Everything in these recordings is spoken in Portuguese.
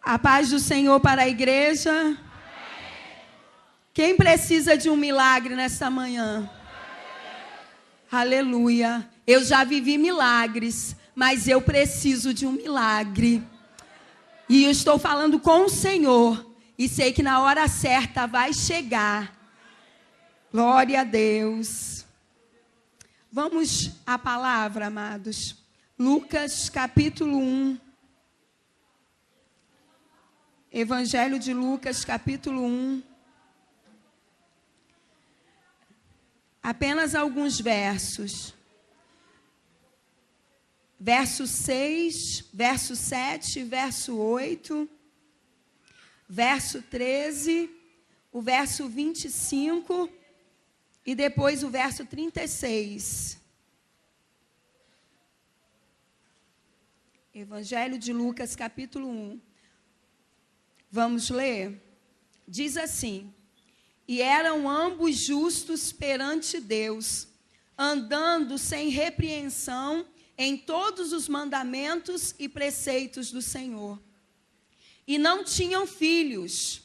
A paz do Senhor para a igreja. Amém. Quem precisa de um milagre nesta manhã? Aleluia. Eu já vivi milagres, mas eu preciso de um milagre. E eu estou falando com o Senhor. E sei que na hora certa vai chegar. Glória a Deus. Vamos à palavra, amados. Lucas capítulo 1. Evangelho de Lucas, capítulo 1. Apenas alguns versos. Verso 6, verso 7, verso 8, verso 13, o verso 25 e depois o verso 36. Evangelho de Lucas, capítulo 1. Vamos ler? Diz assim: e eram ambos justos perante Deus, andando sem repreensão em todos os mandamentos e preceitos do Senhor. E não tinham filhos,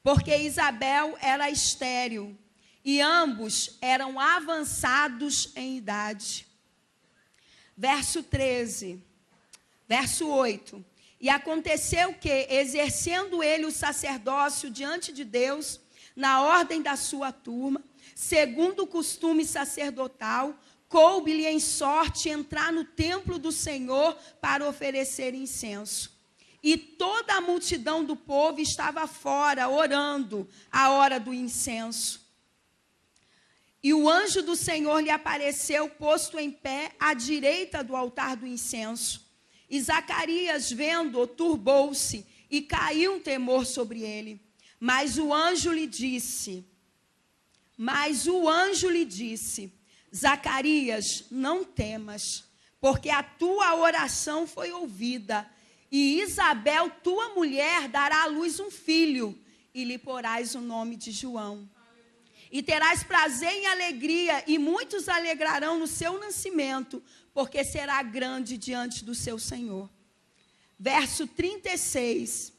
porque Isabel era estéril, e ambos eram avançados em idade. Verso 13, verso 8. E aconteceu que, exercendo ele o sacerdócio diante de Deus, na ordem da sua turma, segundo o costume sacerdotal, coube-lhe em sorte entrar no templo do Senhor para oferecer incenso. E toda a multidão do povo estava fora, orando, à hora do incenso. E o anjo do Senhor lhe apareceu, posto em pé, à direita do altar do incenso. E Zacarias, vendo-o, turbou-se, e caiu um temor sobre ele. Mas o anjo lhe disse, Zacarias, não temas, porque a tua oração foi ouvida, e Isabel, tua mulher, dará à luz um filho, e lhe porás o nome de João. E terás prazer em alegria, e muitos alegrarão no seu nascimento, porque será grande diante do seu Senhor. Verso 36.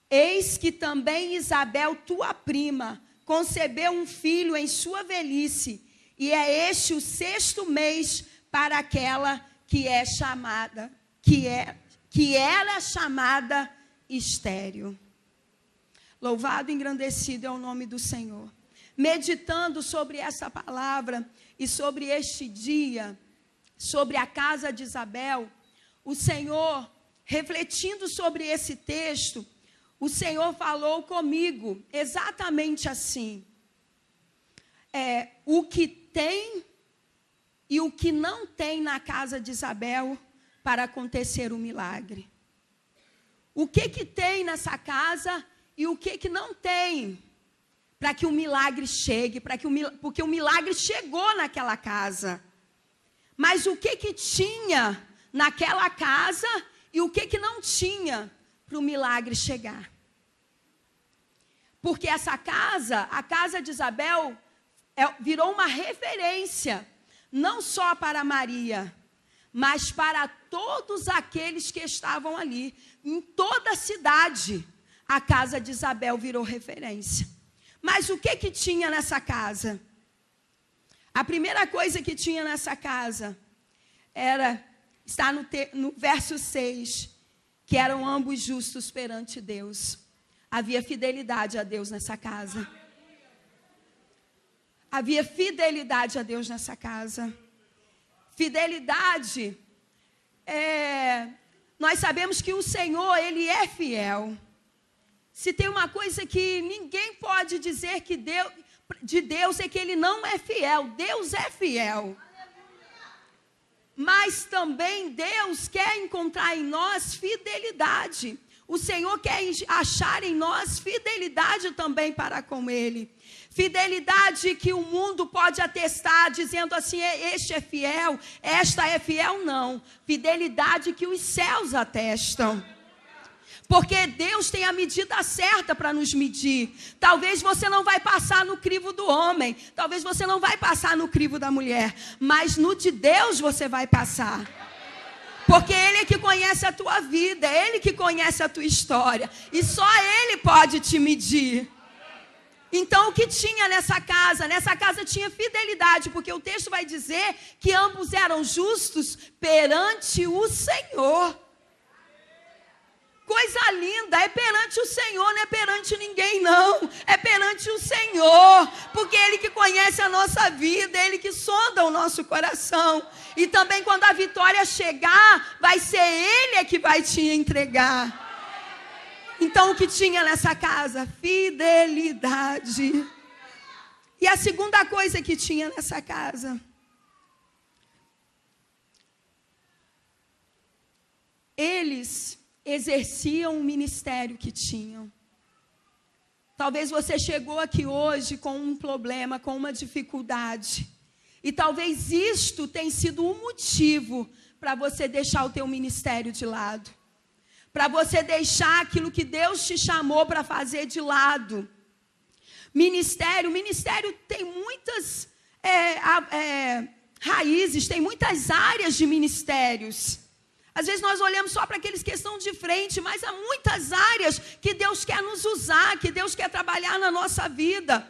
Eis que também Isabel, tua prima, concebeu um filho em sua velhice, e é este o 6º mês para aquela que era chamada estéril. Louvado e engrandecido é o nome do Senhor. Meditando sobre essa palavra e sobre este dia, sobre a casa de Isabel, o Senhor, refletindo sobre esse texto, o Senhor falou comigo exatamente assim. O que tem e o que não tem na casa de Isabel para acontecer o milagre. O que tem nessa casa e o que não tem para que o milagre chegue, porque o milagre chegou naquela casa. Mas o que tinha naquela casa e o que não tinha para o milagre chegar. Porque essa casa, a casa de Isabel, virou uma referência, não só para Maria, mas para todos aqueles que estavam ali. Em toda a cidade, a casa de Isabel virou referência. Mas o que tinha nessa casa? A primeira coisa que tinha nessa casa está no verso 6, que eram ambos justos perante Deus. Havia fidelidade a Deus nessa casa. Havia fidelidade a Deus nessa casa. Fidelidade, nós sabemos que o Senhor, Ele é fiel. Se tem uma coisa que ninguém pode dizer que de Deus é que Ele não é fiel. Deus é fiel. Mas também Deus quer encontrar em nós fidelidade. O Senhor quer achar em nós fidelidade também para com Ele. Fidelidade que o mundo pode atestar, dizendo assim, este é fiel, esta é fiel, não. Fidelidade que os céus atestam. Porque Deus tem a medida certa para nos medir. Talvez você não vai passar no crivo do homem. Talvez você não vai passar no crivo da mulher. Mas no de Deus você vai passar. Porque Ele é que conhece a tua vida, é Ele que conhece a tua história. E só Ele pode te medir. Então, o que tinha nessa casa? Nessa casa tinha fidelidade, porque o texto vai dizer que ambos eram justos perante o Senhor. Coisa linda, é perante o Senhor, não é perante ninguém não, é perante o Senhor, porque Ele que conhece a nossa vida, Ele que sonda o nosso coração, e também quando a vitória chegar, vai ser Ele que vai te entregar. Então o que tinha nessa casa? Fidelidade. E a segunda coisa que tinha nessa casa, eles exerciam o ministério que tinham. Talvez você chegou aqui hoje com um problema, com uma dificuldade. E talvez isto tenha sido um motivo para você deixar o teu ministério de lado. Para você deixar aquilo que Deus te chamou para fazer de lado. Ministério tem muitas raízes, tem muitas áreas de ministérios. Às vezes nós olhamos só para aqueles que estão de frente, mas há muitas áreas que Deus quer nos usar, que Deus quer trabalhar na nossa vida.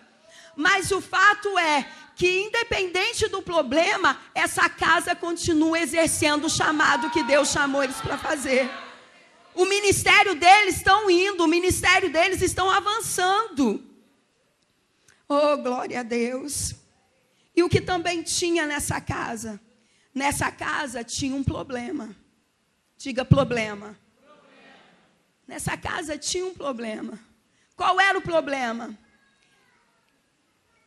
Mas o fato é que, independente do problema, essa casa continua exercendo o chamado que Deus chamou eles para fazer. O ministério deles estão indo, o ministério deles estão avançando. Oh, glória a Deus. E o que também tinha nessa casa? Nessa casa tinha um problema. Diga problema. Nessa casa tinha um problema. Qual era o problema?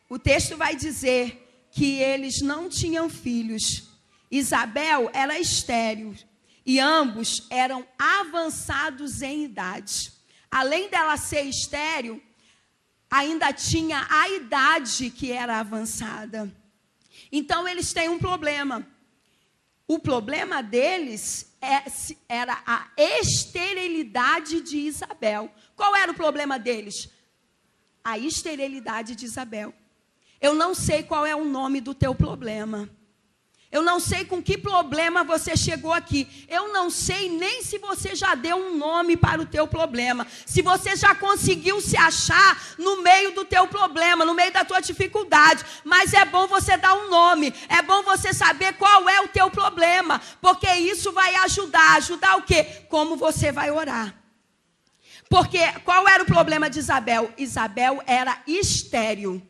O texto vai dizer que eles não tinham filhos. Isabel era estéril. E ambos eram avançados em idade. Além dela ser estéril, ainda tinha a idade que era avançada. Então, eles têm um problema. O problema deles era a esterilidade de Isabel. Qual era o problema deles? A esterilidade de Isabel. Eu não sei qual é o nome do teu problema. Eu não sei com que problema você chegou aqui. Eu não sei nem se você já deu um nome para o teu problema. Se você já conseguiu se achar no meio do teu problema, no meio da tua dificuldade. Mas é bom você dar um nome. É bom você saber qual é o teu problema. Porque isso vai ajudar. Ajudar o quê? Como você vai orar. Porque qual era o problema de Isabel? Isabel era estéril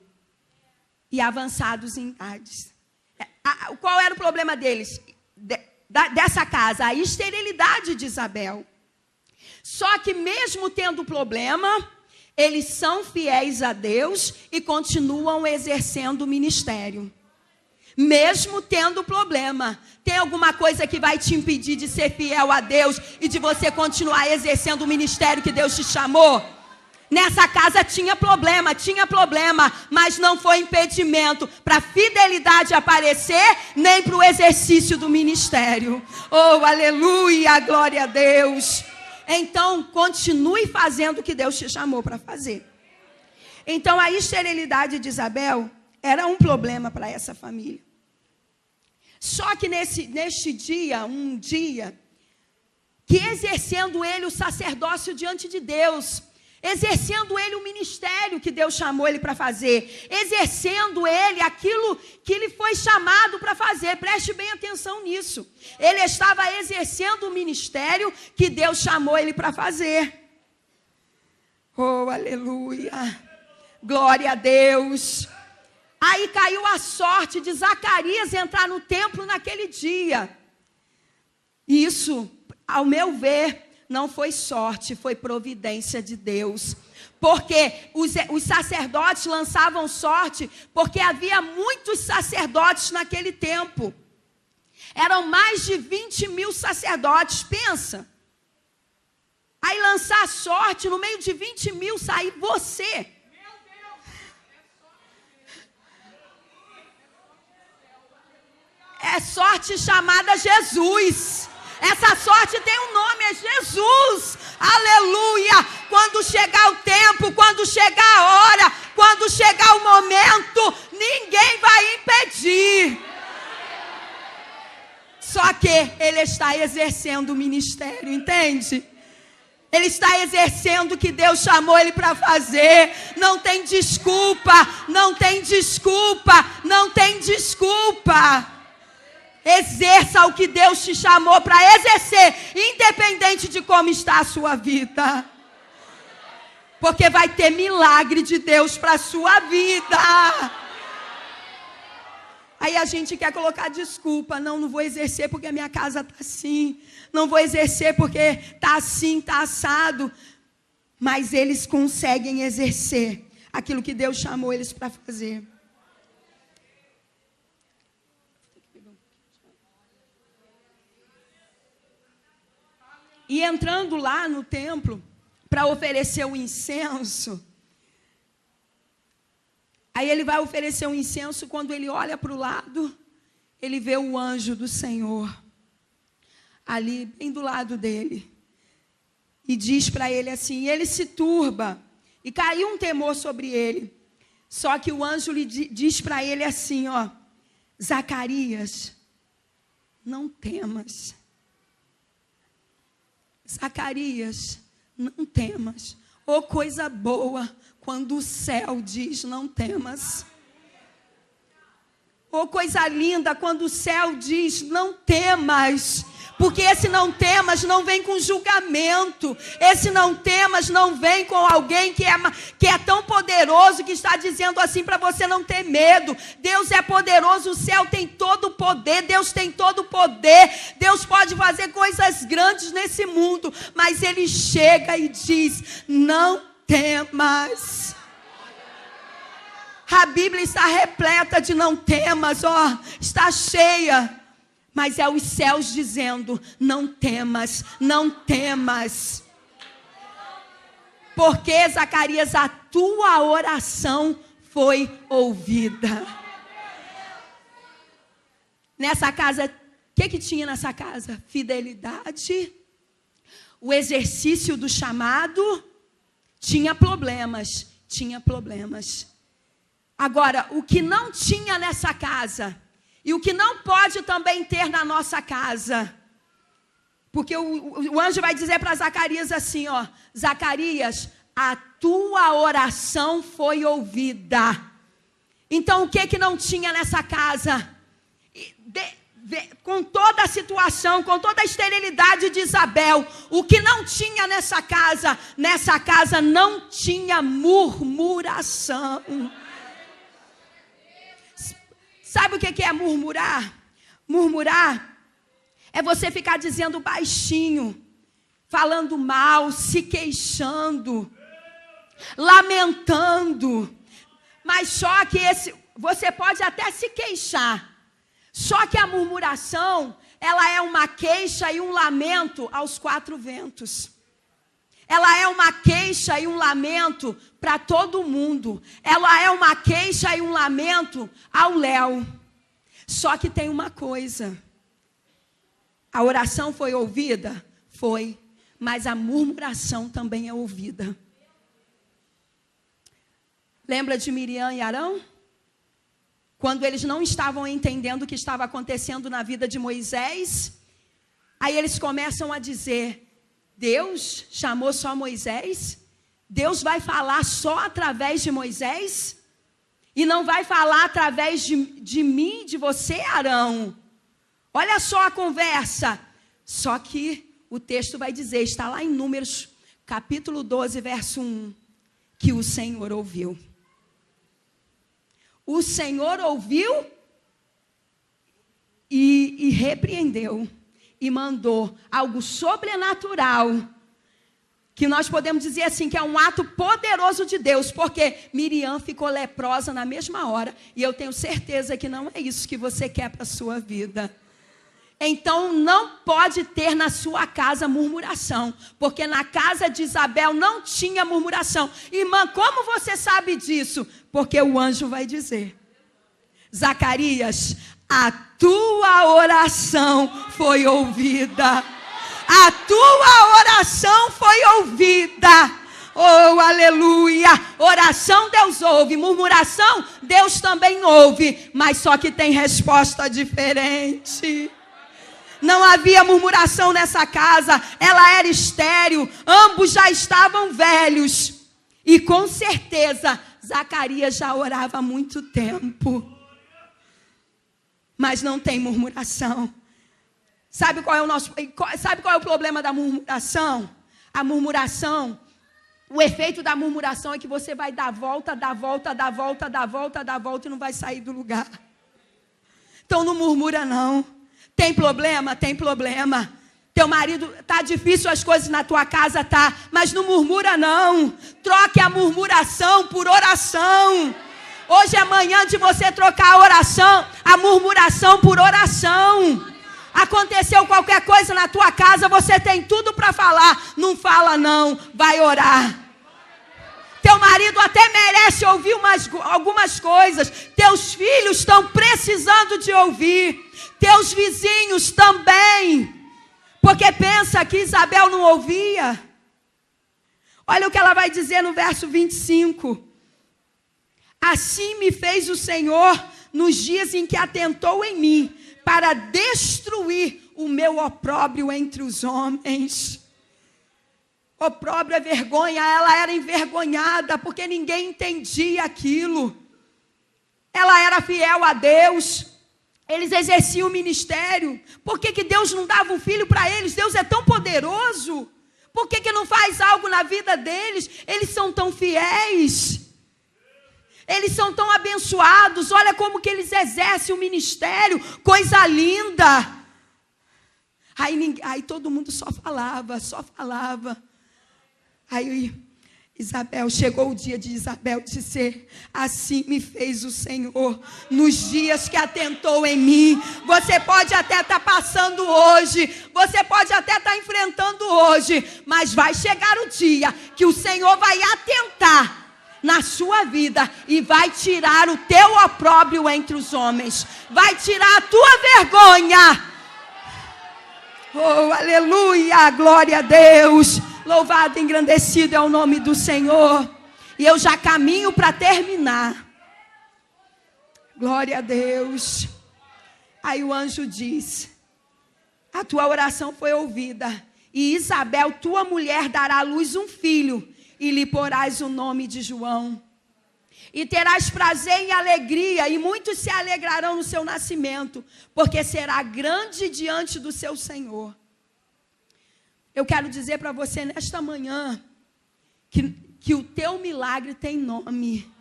e avançados em idades. Qual era o problema deles? Dessa casa? A esterilidade de Isabel. Só que mesmo tendo problema, eles são fiéis a Deus e continuam exercendo o ministério. Mesmo tendo problema. Tem alguma coisa que vai te impedir de ser fiel a Deus e de você continuar exercendo o ministério que Deus te chamou? Nessa casa tinha problema, mas não foi impedimento para a fidelidade aparecer, nem para o exercício do ministério. Oh, aleluia, glória a Deus. Então, continue fazendo o que Deus te chamou para fazer. Então, a esterilidade de Isabel era um problema para essa família. Só que neste dia, um dia, que exercendo ele o sacerdócio diante de Deus, exercendo ele o ministério que Deus chamou ele para fazer, exercendo ele aquilo que ele foi chamado para fazer. Preste bem atenção nisso. Ele estava exercendo o ministério que Deus chamou ele para fazer. Oh, aleluia. Glória a Deus. Aí caiu a sorte de Zacarias entrar no templo naquele dia. Isso, ao meu ver, não foi sorte, foi providência de Deus. Porque os sacerdotes lançavam sorte, porque havia muitos sacerdotes naquele tempo. Eram mais de 20.000 sacerdotes, pensa. Aí lançar sorte, no meio de 20.000 sair você. É sorte chamada Jesus. Essa sorte tem um nome, é Jesus. Aleluia. Quando chegar o tempo, quando chegar a hora, quando chegar o momento, ninguém vai impedir. Só que ele está exercendo o ministério, entende? Ele está exercendo o que Deus chamou ele para fazer. Não tem desculpa, não tem desculpa, não tem desculpa. Exerça o que Deus te chamou para exercer, independente de como está a sua vida. Porque vai ter milagre de Deus para a sua vida. Aí a gente quer colocar desculpa. Não vou exercer porque a minha casa está assim. Não vou exercer porque está assim, está assado. Mas eles conseguem exercer aquilo que Deus chamou eles para fazer. E entrando lá no templo para oferecer o incenso. Aí ele vai oferecer um incenso, quando ele olha para o lado, ele vê o anjo do Senhor, ali bem do lado dele. E diz para ele assim, e ele se turba, e caiu um temor sobre ele. Só que o anjo lhe diz para ele assim, ó, Zacarias, não temas. Zacarias, não temas. Oh, coisa boa, quando o céu diz não temas. Oh, coisa linda, quando o céu diz não temas. Porque esse não temas não vem com julgamento. Esse não temas não vem com alguém que é tão poderoso, que está dizendo assim para você não ter medo. Deus é poderoso, o céu tem todo o poder, Deus tem todo o poder. Deus pode fazer coisas grandes nesse mundo, mas Ele chega e diz, não temas. A Bíblia está repleta de não temas, ó, está cheia. Mas é os céus dizendo, não temas, não temas. Porque, Zacarias, a tua oração foi ouvida. Nessa casa, o que tinha nessa casa? Fidelidade, o exercício do chamado, tinha problemas. Agora, o que não tinha nessa casa, e o que não pode também ter na nossa casa, porque o anjo vai dizer para Zacarias assim, ó, Zacarias, a tua oração foi ouvida. Então, o que não tinha nessa casa? Com toda a situação, com toda a esterilidade de Isabel, o que não tinha nessa casa não tinha murmuração. Sabe o que é murmurar? Murmurar é você ficar dizendo baixinho, falando mal, se queixando, lamentando. Mas só que você pode até se queixar. Só que a murmuração, ela é uma queixa e um lamento aos quatro ventos. Ela é uma queixa e um lamento para todo mundo. Ela é uma queixa e um lamento ao léu. Só que tem uma coisa. A oração foi ouvida? Foi. Mas a murmuração também é ouvida. Lembra de Miriam e Arão? Quando eles não estavam entendendo o que estava acontecendo na vida de Moisés, aí eles começam a dizer, Deus chamou só Moisés? Deus vai falar só através de Moisés? E não vai falar através de mim, de você, Arão? Olha só a conversa. Só que o texto vai dizer, está lá em Números, capítulo 12, verso 1, que o Senhor ouviu. O Senhor ouviu e repreendeu. E mandou algo sobrenatural, que nós podemos dizer assim, que é um ato poderoso de Deus, porque Miriam ficou leprosa na mesma hora, e eu tenho certeza que não é isso que você quer para a sua vida. Então não pode ter na sua casa murmuração, porque na casa de Isabel não tinha murmuração. Irmã, como você sabe disso? Porque o anjo vai dizer, Zacarias, a tua oração foi ouvida. A tua oração foi ouvida. Oh, aleluia. Oração Deus ouve. Murmuração Deus também ouve. Mas só que tem resposta diferente. Não havia murmuração nessa casa. Ela era estéril. Ambos já estavam velhos. E com certeza, Zacarias já orava há muito tempo. Mas não tem murmuração. Sabe qual é o problema da murmuração? A murmuração, o efeito da murmuração é que você vai dar volta, dar volta, dar volta, dar volta, dar volta e não vai sair do lugar. Então não murmura não. Tem problema? Tem problema. Teu marido, tá difícil as coisas na tua casa, tá? Mas não murmura não. Troque a murmuração por oração. Hoje é manhã de você trocar a murmuração por oração. Aconteceu qualquer coisa na tua casa, você tem tudo para falar. Não fala não, vai orar. Teu marido até merece ouvir algumas coisas. Teus filhos estão precisando de ouvir. Teus vizinhos também. Porque pensa que Isabel não ouvia. Olha o que ela vai dizer no verso 25. Assim me fez o Senhor nos dias em que atentou em mim, para destruir o meu opróbrio entre os homens. Opróbrio é vergonha. Ela era envergonhada, porque ninguém entendia aquilo. Ela era fiel a Deus. Eles exerciam o ministério. Por que Deus não dava um filho para eles? Deus é tão poderoso. Por que não faz algo na vida deles? Eles são tão fiéis. Eles são tão abençoados. Olha como que eles exercem o ministério. Coisa linda. Aí todo mundo só falava. Aí Isabel, chegou o dia de Isabel dizer: assim me fez o Senhor nos dias que atentou em mim. Você pode até estar passando hoje, você pode até estar enfrentando hoje, mas vai chegar o dia que o Senhor vai atentar na sua vida e vai tirar o teu opróbrio entre os homens, vai tirar a tua vergonha. Oh, aleluia, glória a Deus. Louvado e engrandecido é o nome do Senhor. E eu já caminho para terminar. Glória a Deus. Aí o anjo diz: a tua oração foi ouvida, e Isabel, tua mulher, dará à luz um filho, e lhe porás o nome de João. E terás prazer e alegria, e muitos se alegrarão no seu nascimento, porque será grande diante do seu Senhor. Eu quero dizer para você nesta manhã que o teu milagre tem nome.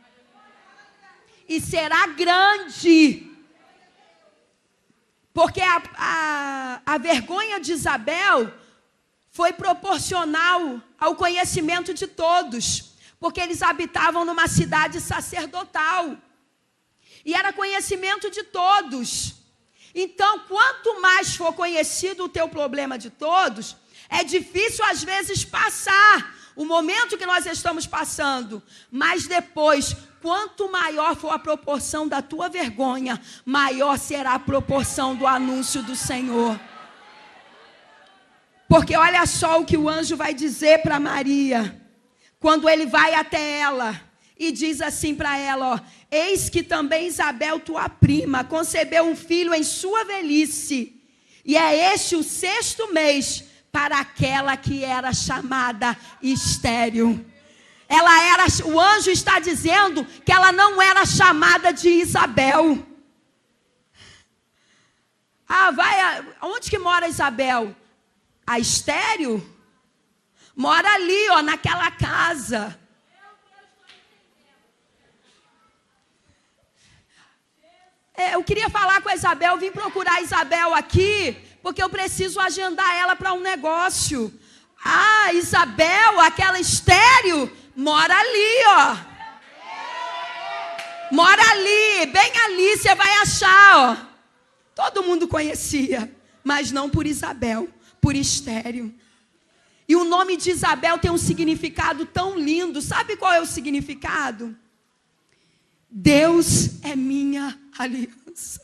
E será grande. Porque a vergonha de Isabel foi proporcional ao conhecimento de todos. Porque eles habitavam numa cidade sacerdotal. E era conhecimento de todos. Então, quanto mais for conhecido o teu problema de todos, é difícil às vezes passar o momento que nós estamos passando. Mas depois, quanto maior for a proporção da tua vergonha, maior será a proporção do anúncio do Senhor. Porque olha só o que o anjo vai dizer para Maria, quando ele vai até ela e diz assim para ela, ó: eis que também Isabel, tua prima, concebeu um filho em sua velhice, e é este o 6º mês para aquela que era chamada estéril. O anjo está dizendo que ela não era chamada de Isabel. Onde que mora Isabel? A estéril? Mora ali, ó, naquela casa. Eu queria falar com a Isabel, vim procurar a Isabel aqui, porque eu preciso agendar ela para um negócio. Isabel, aquela estéril, mora ali, ó. Mora ali, bem ali, você vai achar, ó. Todo mundo conhecia, mas não por Isabel, por estéril. E o nome de Isabel tem um significado tão lindo. Sabe qual é o significado? Deus é minha aliança.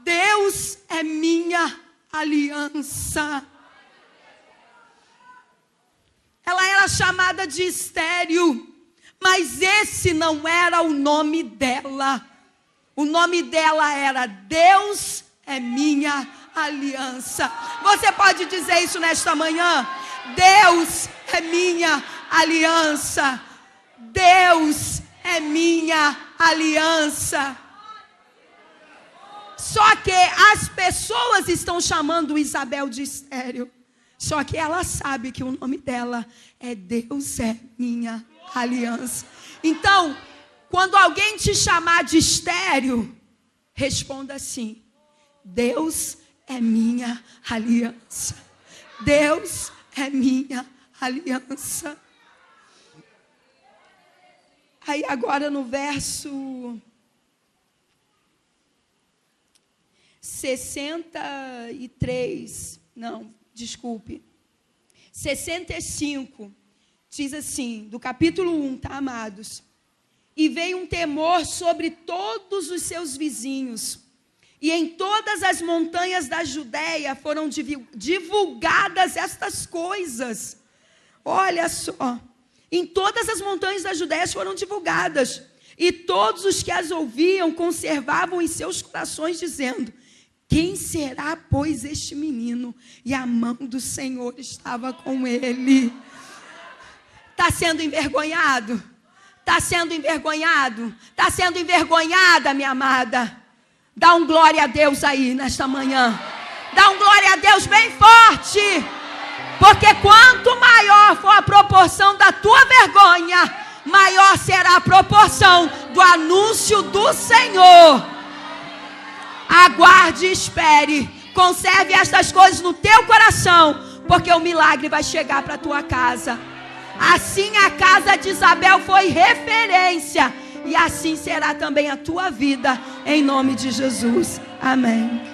Deus é minha aliança. Ela era chamada de estéril, mas esse não era o nome dela. O nome dela era Deus é minha aliança. Você pode dizer isso nesta manhã? Deus é minha aliança. Deus é minha aliança. Só que as pessoas estão chamando Isabel de estéril. Só que ela sabe que o nome dela é Deus é minha aliança. Então, quando alguém te chamar de estéril, responda assim: Deus é minha aliança. Deus é minha aliança. Aí agora no verso 65, diz assim, do capítulo 1, tá, amados? E veio um temor sobre todos os seus vizinhos, e em todas as montanhas da Judéia foram divulgadas estas coisas. Olha só, em todas as montanhas da Judéia foram divulgadas, e todos os que as ouviam conservavam em seus corações, dizendo: quem será, pois, este menino? E a mão do Senhor estava com ele. Está sendo envergonhado? Está sendo envergonhado? Está sendo envergonhada, minha amada? Dá um glória a Deus aí nesta manhã. Dá um glória a Deus bem forte. Porque quanto maior for a proporção da tua vergonha, maior será a proporção do anúncio do Senhor. Aguarde e espere. Conserve estas coisas no teu coração, porque o milagre vai chegar para a tua casa. Assim a casa de Isabel foi referência, e assim será também a tua vida, em nome de Jesus. Amém.